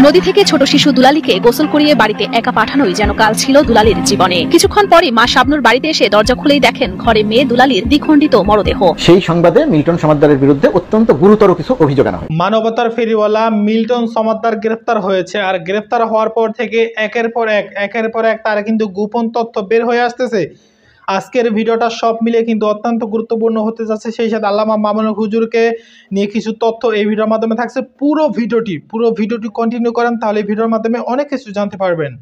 নদী থেকে ছোট শিশু দুলালীকে গোসল করিয়ে বাড়িতে একা পাঠানোই যেন কাল ছিল দুলালীর জীবনে। কিছুক্ষণ পরে মা শাবনুর বাড়িতে এসে দরজা খুলেই দেখেন ঘরে মেয়ে দুলালীর দ্বিখণ্ডিত মরদেহ। সেই সংবাদে মিল্টন সমাদ্দারের বিরুদ্ধে অত্যন্ত গুরুতর কিছু অভিযোগ আনা হয়। মানবতার ফেরিওয়ালা মিল্টন সমাদ্দার গ্রেফতার হয়েছে, আর গ্রেফতার হওয়ার পর থেকে একের পর এক তার কিন্তু গোপন তথ্য বের হয়ে আসতেছে। আজকের ভিডিওটা সব মিলে কিন্তু অত্যন্ত গুরুত্বপূর্ণ হতে যাচ্ছে। সেই সাথে আল্লামা মামুনুল হুজুরকে নিয়ে কিছু তথ্য এই ভিডিওর মাধ্যমে থাকছে। পুরো ভিডিওটি কন্টিনিউ করেন, তাহলে ভিডিওর মাধ্যমে অনেক কিছু জানতে পারবেন।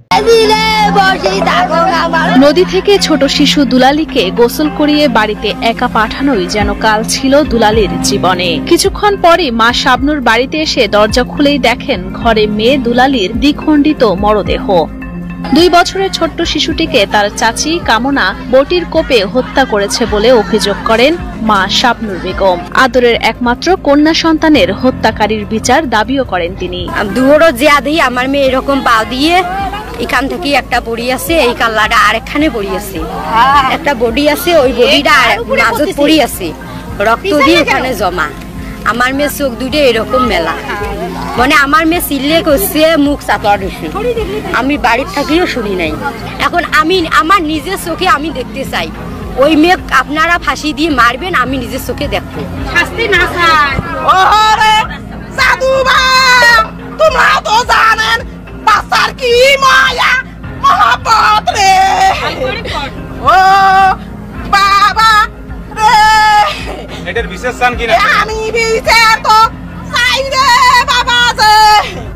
নদী থেকে ছোট শিশু দুলালীকে গোসল করিয়ে বাড়িতে একা পাঠানোই যেন কাল ছিল দুলালীর জীবনে। কিছুক্ষণ পরে মা শাবনুর বাড়িতে এসে দরজা খুলেই দেখেন ঘরে মেয়ে দুলালীর দ্বিখণ্ডিত মরদেহ। 2 বছরের ছোট্ট শিশুটিকে তার চাচি কামনা বটির কোপে হত্যা করেছে বলে অভিযোগ করেন মা শাবনুর বেগম। আদরের একমাত্র কন্যা সন্তানের হত্যাকারীর বিচার দাবিও করেন তিনি। দুয়ারও জিয়াদি আমার মেয়ে এরকম পা দিয়ে এখান থেকে একটা বড়ি আছে, এই কাল্লাটা আরেকখানে বড়ি আছে, একটা বডি আছে, ওই বডিটা নাজত পড়ি আছে, রক্ত দিয়ে এখানে জমা। আমার মেয়ে চোখ দুটো এরকম মেলা, মানে আমার মেয়ে সিলে করছে, মুখ চাপা দিচ্ছে। আমি বাড়ির থাকিও শুনি নাই। এখন আমি আমার নিজের চোখে আমি দেখতে চাই ওই মেয়ে আপনারা ফাঁসি দিয়ে মারবেন, আমি নিজের চোখে দেখবো। শাস্তি না চাই। ওরে সাধু ভাই, তোমরা তো জানেন বাচ্চার কি মায়া মহব্বত রে। ও বাবা রে, এটার বিশেষ চান কি না? আমি বিচার তো চাই রে বাবা।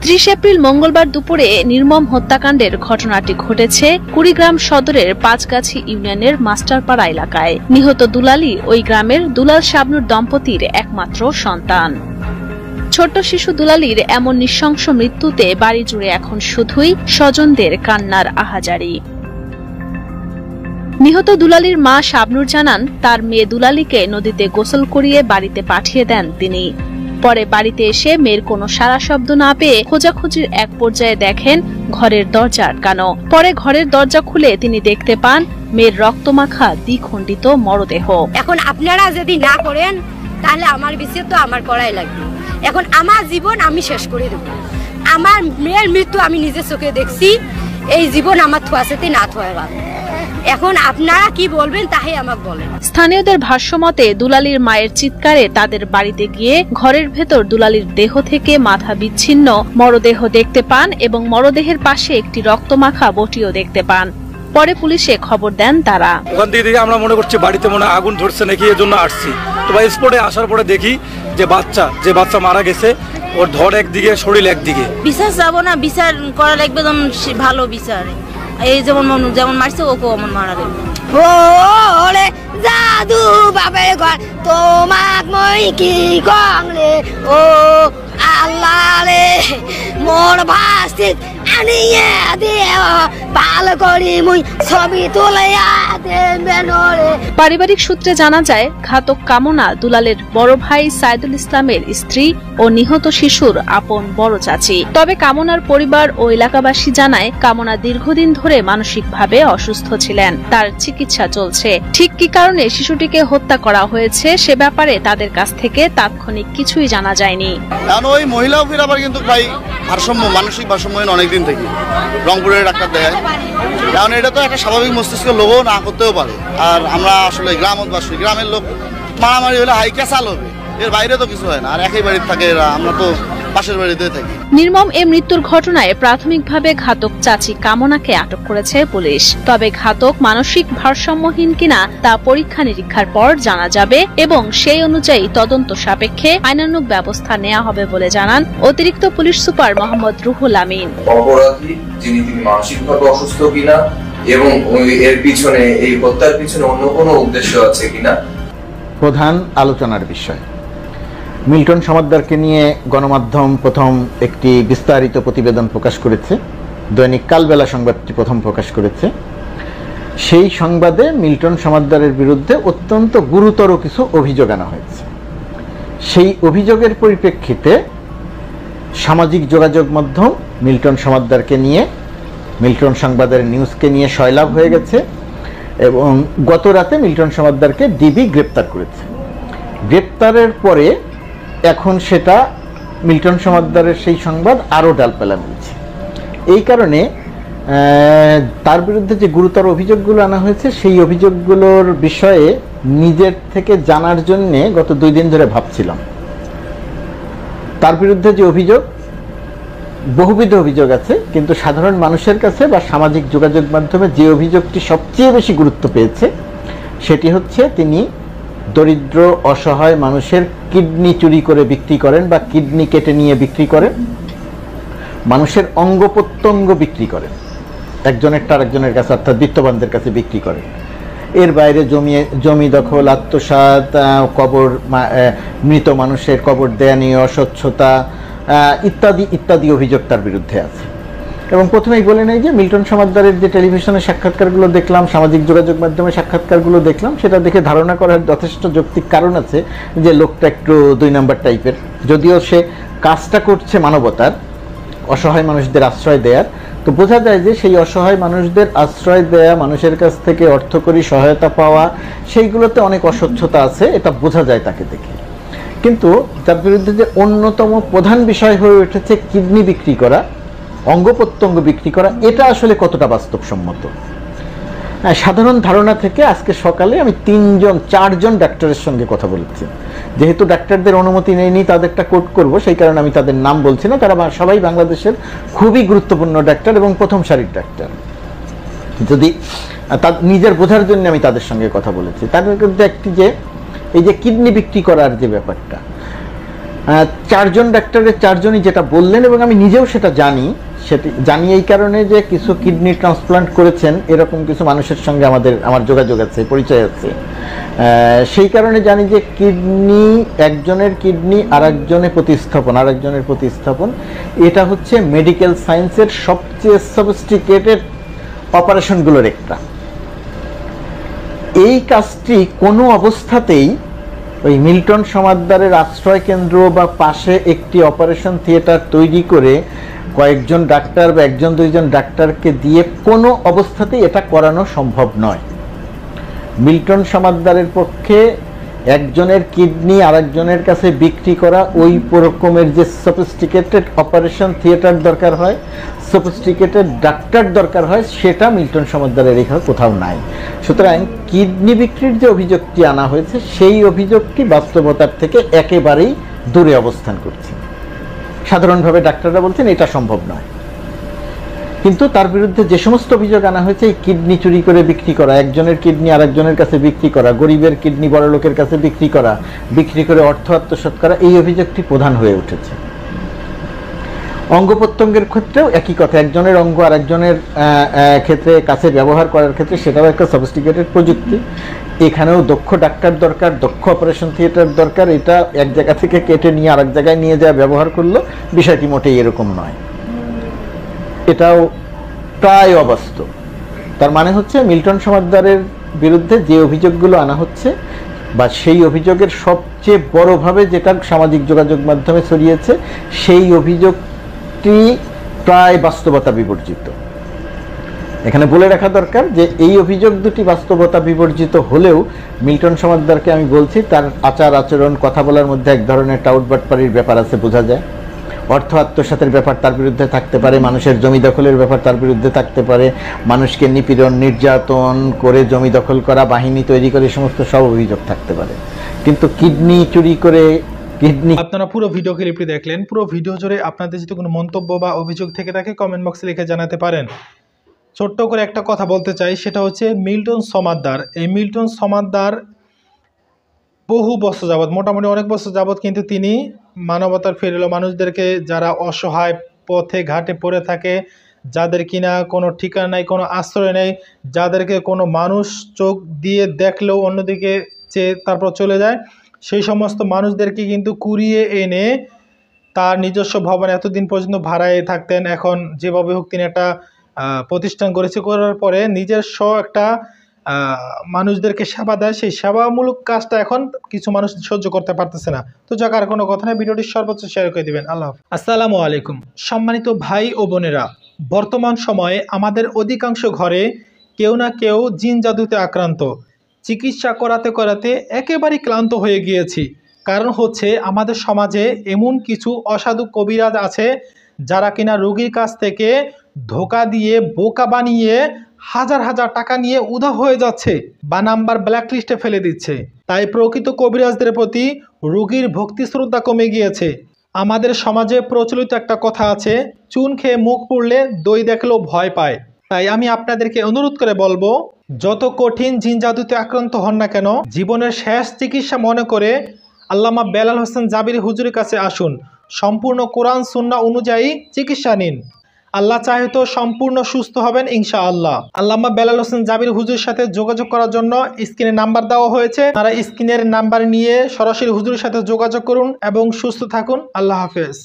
30 এপ্রিল মঙ্গলবার দুপুরে নির্মম হত্যাকাণ্ডের ঘটনাটি ঘটেছে কুড়িগ্রাম সদরের পাঁচগাছি ইউনিয়নের মাস্টারপাড়া এলাকায়। নিহত দুলালী ওই গ্রামের দুলাল শাবনুর দম্পতির একমাত্র সন্তান। ছোট্ট শিশু দুলালীর এমন নৃশংস মৃত্যুতে বাড়ি জুড়ে এখন শুধুই স্বজনদের কান্নার আহাজারি। নিহত দুলালীর মা শাবনুর জানান, তার মেয়ে দুলালীকে নদীতে গোসল করিয়ে বাড়িতে পাঠিয়ে দেন তিনি। পরে বাড়িতে এসে মেয়ের কোনো সাড়া শব্দ না পেয়ে খোঁজাখুঁজির এক পর্যায়ে দেখেন ঘরের দরজা আটকানো। পরে ঘরের দরজা খুলে তিনি দেখতে পান মেয়ের রক্তমাখা দ্বিখণ্ডিত মরদেহ। এখন আপনারা যদি না করেন তাহলে আমার বিচার তো আমার করাই লাগবে। এখন আমার জীবন আমি শেষ করে দেব। আমার মেয়ের মৃত্যু আমি নিজের চোখে দেখছি, এই জীবন আমার থোয়াছেতে না থোয়াবা। এখন আপনারা কি বলবেন তাই আমাকে বলেন। স্থানীয়দের ভাষ্যমতে দুলালীর মায়ের চিৎকারে তাদের বাড়িতে গিয়ে ঘরের ভেতর দুলালীর দেহ থেকে মাথা বিচ্ছিন্ন মরদেহ দেখতে পান এবং মরদেহের পাশে একটি রক্তমাখা বটিও দেখতে পান। পরে পুলিশে খবর দেন তারা। ওখান থেকে আমরা মনে করছি বাড়িতে মনে আগুন ধরছে নাকি, এজন্য আসছি। তো ভাই স্পটে আসার পরে দেখি যে বাচ্চা মারা গেছে, ওর ধর একদিকে শরীর একদিকে। বিচার যাবো না, বিচার করা লাগবে ভালো বিচার। এই যেমন মারছে ওকে অমন মারা গেল। ওরে জাদু বাপের ঘর তোমাক মই কি কংলে, ও আল্লাহ রে মোর ভাস্তি আনিয়ে দিও ভালো করি মুই ছবি তুলিয়া দেবেন রে। পারিবারিক সূত্রে জানা যায়, ঘাতক কামনা দুলালের বড় ভাই সাইদুল ইসলামের স্ত্রী ও নিহত শিশুর আপন বড় চাচি। তবে কামনার পরিবার ও এলাকাবাসী জানায়, কামনা দীর্ঘদিন ধরে মানসিকভাবে অসুস্থ ছিলেন, তার চিকিৎসা চলছে। ঠিক কি কারণে শিশুটিকে হত্যা করা হয়েছে সে ব্যাপারে তাদের কাছ থেকে তাৎক্ষণিক কিছুই জানা যায়নি। ওই মহিলাও ফির আবার কিন্তু ভাই মানসিক ভারসাম্যহীন অনেকদিন থেকে রংপুরের ডাক্তার দেখায়। কারণ এটা তো একটা স্বাভাবিক মস্তিষ্কের লোভও না করতেও পারে। আর আমরা আসলে গ্রামবাসী, গ্রামের লোক মারামারি হলে হাইকা চাল হবে, এর বাইরে তো কিছু হয় না। আর একই বাড়িতে থাকে এরা, আমরা তো পাশের বাড়িতে থাকি। নির্মম এই মৃত্যুর ঘটনায় প্রাথমিকভাবে ঘাতক চাচি কামনাকে আটক করেছে পুলিশ। তবে ঘাতক মানসিক ভারসাম্যহীন কিনা তা পরীক্ষা নিরীক্ষার পর জানা যাবে এবং সেই অনুযায়ী তদন্ত সাপেক্ষে আইনানুগ ব্যবস্থা নেওয়া হবে বলে জানান অতিরিক্ত পুলিশ সুপার মোহাম্মদ রুহুল আমিন। অপরাধী তিনি মানসিকভাবে অসুস্থ কিনা এবং এর পিছনে, এই হত্যার পিছনে অন্য কোনো উদ্দেশ্য আছে কিনা প্রধান আলোচনার বিষয়। মিল্টন সমাদ্দারকে নিয়ে গণমাধ্যম প্রথম একটি বিস্তারিত প্রতিবেদন প্রকাশ করেছে, দৈনিক কালবেলা সংবাদটি প্রথম প্রকাশ করেছে। সেই সংবাদে মিল্টন সমাদ্দারের বিরুদ্ধে অত্যন্ত গুরুতর কিছু অভিযোগ আনা হয়েছে। সেই অভিযোগের পরিপ্রেক্ষিতে সামাজিক যোগাযোগ মাধ্যম মিল্টন সমাদ্দারকে নিয়ে, মিল্টন সংবাদের নিউজকে নিয়ে সয়লাভ হয়ে গেছে এবং গত রাতে মিল্টন সমাদ্দারকে ডিবি গ্রেপ্তার করেছে। গ্রেপ্তারের পরে এখন সেটা মিল্টন সমাদ্দারের সেই সংবাদ আরও ডালপালা মিলছে। এই কারণে তার বিরুদ্ধে যে গুরুতর অভিযোগগুলো আনা হয়েছে সেই অভিযোগগুলোর বিষয়ে নিজের থেকে জানার জন্যে গত 2 দিন ধরে ভাবছিলাম। তার বিরুদ্ধে যে অভিযোগ, বহুবিধ অভিযোগ আছে, কিন্তু সাধারণ মানুষের কাছে বা সামাজিক যোগাযোগ মাধ্যমে যে অভিযোগটি সবচেয়ে বেশি গুরুত্ব পেয়েছে সেটি হচ্ছে তিনি দরিদ্র অসহায় মানুষের কিডনি চুরি করে বিক্রি করেন বা কিডনি কেটে নিয়ে বিক্রি করেন, মানুষের অঙ্গ প্রত্যঙ্গ বিক্রি করেন, একজনের আরেকজনের কাছে অর্থাৎ বিত্তবানদের কাছে বিক্রি করেন। এর বাইরে জমি দখল, আত্মসাৎ, কবর, মৃত মানুষের কবর দেয়া নিয়ে অস্বচ্ছতা ইত্যাদি ইত্যাদি অভিযোগ তার বিরুদ্ধে আছে। এবং প্রথমেই বলে নেই যে মিল্টন সমাদ্দারের যে টেলিভিশনের সাক্ষাৎকারগুলো দেখলাম, সামাজিক যোগাযোগ মাধ্যমে সাক্ষাৎকারগুলো দেখলাম, সেটা দেখে ধারণা করার যথেষ্ট যৌক্তিক কারণ আছে যে লোকটা একটু 2 নম্বর টাইপের। যদিও সে কাজটা করছে মানবতার, অসহায় মানুষদের আশ্রয় দেয়ার, তো বোঝা যায় যে সেই অসহায় মানুষদের আশ্রয় দেয়া, মানুষের কাছ থেকে অর্থকরী সহায়তা পাওয়া, সেইগুলোতে অনেক অস্বচ্ছতা আছে, এটা বোঝা যায় তাকে দেখে। কিন্তু তার বিরুদ্ধে যে অন্যতম প্রধান বিষয় হয়ে উঠেছে কিডনি বিক্রি করা, অঙ্গ প্রত্যঙ্গ বিক্রি করা, এটা আসলে কতটা বাস্তবসম্মত। সাধারণ ধারণা থেকে আজকে সকালে আমি 4জন ডাক্তারের সঙ্গে কথা বলেছি। যেহেতু ডাক্তারদের অনুমতি নেইনি তাদেরটা কোট করব, সেই কারণে আমি তাদের নাম বলছি না। তারা সবাই বাংলাদেশের খুবই গুরুত্বপূর্ণ ডাক্তার এবং প্রথম সারির ডাক্তার। যদি নিজের বোঝার জন্য আমি তাদের সঙ্গে কথা বলেছি। তাদের মধ্যে একটি যে এই যে কিডনি বিক্রি করার যে ব্যাপারটা, 4জন ডাক্তারের 4জনই যেটা বললেন, এবং আমি নিজেও সেটা জানি, সেটি জানি এই কারণে যে কিছু কিডনি ট্রান্সপ্লান্ট করেছেন এরকম কিছু মানুষের সঙ্গে আমার যোগাযোগ আছে, পরিচয় আছে। সেই কারণে জানি যে কিডনি, একজনের কিডনি আরেকজনের প্রতিস্থাপন, এটা হচ্ছে মেডিকেল সায়েন্সের সবচেয়ে সফিস্টিকেটেড অপারেশনগুলোর একটা। এই কাজটি কোনো অবস্থাতেই ওই মিল্টন সমাদ্দারের আশ্রয় কেন্দ্র বা পাশে একটি অপারেশন থিয়েটার তৈরি করে কয়েকজন ডাক্তার বা 1-2জন ডাক্তারকে দিয়ে কোনো অবস্থাতেই এটা করানো সম্ভব নয়। মিল্টন সমাদ্দারের পক্ষে একজনের কিডনি আরেকজনের কাছে বিক্রি করা ওই রকমের যে সফিস্টিকেটেড অপারেশন থিয়েটার দরকার হয়, সফিস্টিকেটেড ডাক্তার দরকার হয়, সেটা মিল্টন সমাদ্দারের এখানে কোথাও নাই। সুতরাং কিডনি বিক্রির যে অভিযোগটি আনা হয়েছে সেই অভিযোগটি বাস্তবতার থেকে একেবারেই দূরে অবস্থান করছে। সাধারণভাবে ডাক্তাররা বলছেন এটা সম্ভব নয়। কিন্তু তার বিরুদ্ধে যে সমস্ত অভিযোগ আনা হয়েছে, এই কিডনি চুরি করে বিক্রি করা, একজনের কিডনি আরেকজনের কাছে বিক্রি করা, গরিবের কিডনি বড় লোকের কাছে বিক্রি করা, বিক্রি করে অর্থ আত্মসাৎ করা, এই অভিযোগটি প্রধান হয়ে উঠেছে। অঙ্গ প্রত্যঙ্গের ক্ষেত্রেও একই কথা, একজনের অঙ্গ আরেকজনের ক্ষেত্রে কাছে ব্যবহার করার ক্ষেত্রে সেটাও একটা সফিস্টিকেটেড প্রযুক্তি। এখানেও দক্ষ ডাক্তার দরকার, দক্ষ অপারেশন থিয়েটার দরকার। এটা এক জায়গা থেকে কেটে নিয়ে আরেক জায়গায় নিয়ে যাওয়া ব্যবহার করলো, বিষয়টি মোটেই এরকম নয়। এটাও প্রায় অবাস্তব। তার মানে হচ্ছে মিল্টন সমাদ্দারের বিরুদ্ধে যে অভিযোগগুলো আনা হচ্ছে বা সেই অভিযোগের সবচেয়ে বড়ভাবে যেটা সামাজিক যোগাযোগ মাধ্যমে ছড়িয়েছে, সেই অভিযোগটি প্রায় বাস্তবতা বিবর্জিত। এখানে বলে রাখা দরকার যে এই অভিযোগ দুটি বাস্তবতা বিবর্জিত হলেও মিল্টন সমাদ্দারকে আমি বলছি, তার আচার আচরণ, কথা বলার মধ্যে এক ধরনের টাউটবাটপাড়ির ব্যাপার আছে, বোঝা যায়। অর্থ আত্মসাতের ব্যাপার তার বিরুদ্ধে থাকতে পারে, মানুষের জমি দখলের ব্যাপার তার বিরুদ্ধে থাকতে পারে, মানুষকে নিপীড়ন নির্যাতন করে জমি দখল করা, বাহিনী তৈরি করে, সমস্ত সব অভিযোগ থাকতে পারে। কিন্তু কিডনি চুরি করে আপনারা পুরো ভিডিও ক্লিপটি দেখলেন। পুরো ভিডিও জুড়ে আপনাদের যদি কোনো মন্তব্য বা অভিযোগ থেকে থাকে কমেন্ট বক্সে লিখে জানাতে পারেন। ছোট্ট করে একটা কথা বলতে চাই, সেটা হচ্ছে মিল্টন সমাদ্দার। এই মিল্টন সমাদ্দার বহু বছর যাবৎ, মোটামুটি অনেক বছর যাবৎ কিন্তু তিনি মানবতার ফেরিল মানুষদেরকে, যারা অসহায় পথে ঘাটে পড়ে থাকে, যাদের কিনা কোনো ঠিকানা নাই, কোনো আশ্রয় নেই, যাদেরকে কোনো মানুষ চোখ দিয়ে দেখলেও অন্যদিকে চেয়ে তারপর চলে যায়, সেই সমস্ত মানুষদেরকে কিন্তু কুড়িয়ে এনে তার নিজস্ব ভবনে এতদিন পর্যন্ত ভাড়ায় থাকতেন। এখন যেভাবে হোক তিনি একটা প্রতিষ্ঠান করেছে, করার পরে নিজস্ব একটা মানুষদেরকে সেবা দেয়। সেই সেবামূলক কাজটা এখন কিছু মানুষ সহ্য করতে পারতেছে না। তো যাক, আর কোনো কথা নেই, ভিডিওটি সর্বোচ্চ শেয়ার করে দিবেন। আল্লাহ হাফেজ। আসসালামু আলাইকুম। সম্মানিত ভাই ও বোনেরা, বর্তমান সময়ে আমাদের অধিকাংশ ঘরে কেউ না কেউ জিন জাদুতে আক্রান্ত। চিকিৎসা করাতে করাতে একেবারেই ক্লান্ত হয়ে গিয়েছি। কারণ হচ্ছে আমাদের সমাজে এমন কিছু অসাধু কবিরাজ আছে যারা কিনা রোগীর কাছ থেকে ধোকা দিয়ে বোকা বানিয়ে হাজার হাজার টাকা নিয়ে উধাও হয়ে যাচ্ছে বা নাম্বার ব্ল্যাকলিস্টে ফেলে দিচ্ছে। তাই প্রকৃত কবিরাজদের প্রতি রোগীর ভক্তি শ্রদ্ধা কমে গিয়েছে। আমাদের সমাজে প্রচলিত একটা কথা আছে, চুন খেয়ে মুখ পুড়লে দই দেখলেও ভয় পায়। তাই আমি আপনাদেরকে অনুরোধ করে বলবো, যত কঠিন জিন জাদুতে আক্রান্ত হন না কেন, জীবনের শেষ চিকিৎসা মনে করে আল্লামা বেলাল হোসেন জাবির হুজুরের কাছে আসুন, সম্পূর্ণ কোরআন সুন্নাহ অনুযায়ী চিকিৎসা নিন। আল্লাহ চাহে তো সম্পূর্ণ সুস্থ হবেন ইনশাআল্লাহ। আল্লামা বেলাল হোসেন জাবির হুজুরের সাথে যোগাযোগ করার জন্য স্ক্রিনে নাম্বার দেওয়া হয়েছে, তারা স্ক্রিনের নাম্বার নিয়ে সরাসরি হুজুরের সাথে যোগাযোগ করুন এবং সুস্থ থাকুন। আল্লাহ হাফেজ।